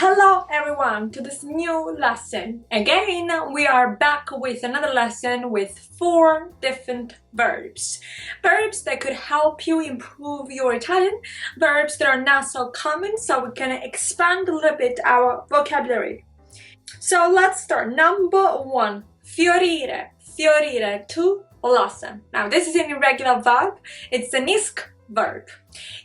Hello everyone to this new lesson. Again, we are back with another lesson with 4 different verbs. Verbs that could help you improve your Italian, verbs that are not so common, so we can expand a little bit our vocabulary. So let's start. Number 1, fiorire, fiorire, to blossom. Now this is an irregular verb, it's an isk verb.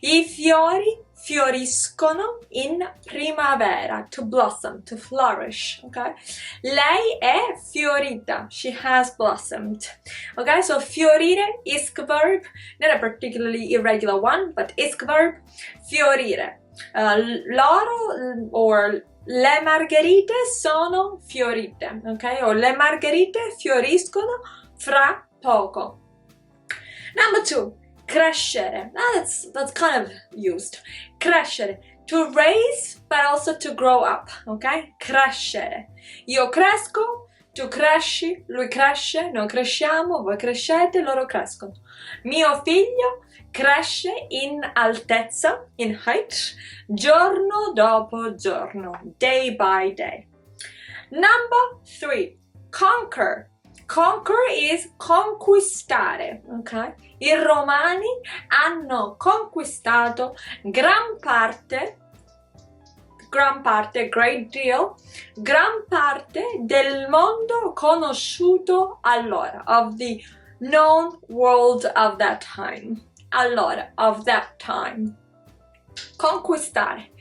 I fiori fioriscono in primavera, to blossom, to flourish, okay? Lei è fiorita, she has blossomed, okay? So fiorire, isk verb, not a particularly irregular one, but isk verb, fiorire. Loro or le margherite sono fiorite, okay? Or le margherite fioriscono fra poco. Number 2. Crescere. That's kind of used. Crescere. To raise, but also to grow up. Okay? Crescere. Io cresco, tu cresci, lui cresce, noi cresciamo, voi crescete, loro crescono. Mio figlio cresce in altezza, in height, giorno dopo giorno, day by day. Number 3. Conquer. Conquer is conquistare, ok? I romani hanno conquistato gran parte, great deal, gran parte del mondo conosciuto allora, of the known world of that time. Allora, of that time. Conquistare.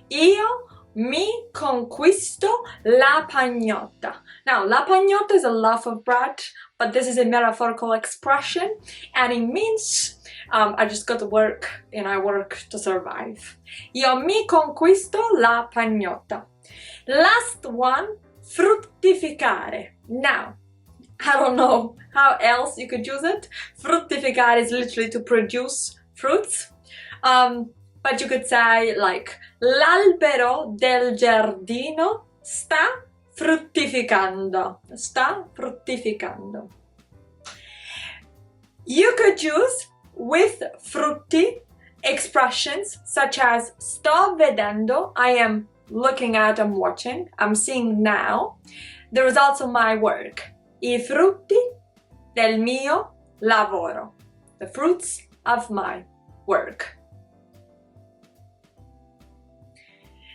Io mi conquisto la pagnotta. Now, la pagnotta is a loaf of bread, but this is a metaphorical expression, and it means I just go to work and I work to survive. Io mi conquisto la pagnotta. Last one, fruttificare. Now, I don't know how else you could use it. Fruttificare is literally to produce fruits. But you could say like, l'albero del giardino sta fruttificando. Sta fruttificando. You could use with frutti expressions such as sto vedendo, I am looking at, I'm watching, I'm seeing now the results of my work. I frutti del mio lavoro. The fruits of my work.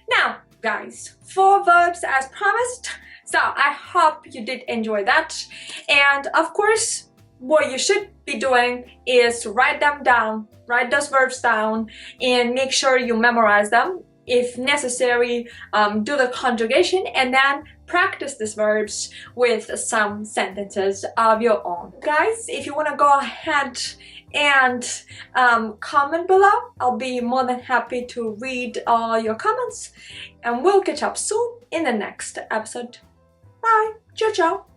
Now, guys, 4 verbs as promised. So I hope you did enjoy that. And of course, what you should be doing is to write them down, write those verbs down, and make sure you memorize them. If necessary, do the conjugation and then practice these verbs with some sentences of your own. Guys, if you want to go ahead and comment below, I'll be more than happy to read all your comments, and we'll catch up soon in the next episode. Bye! Ciao ciao!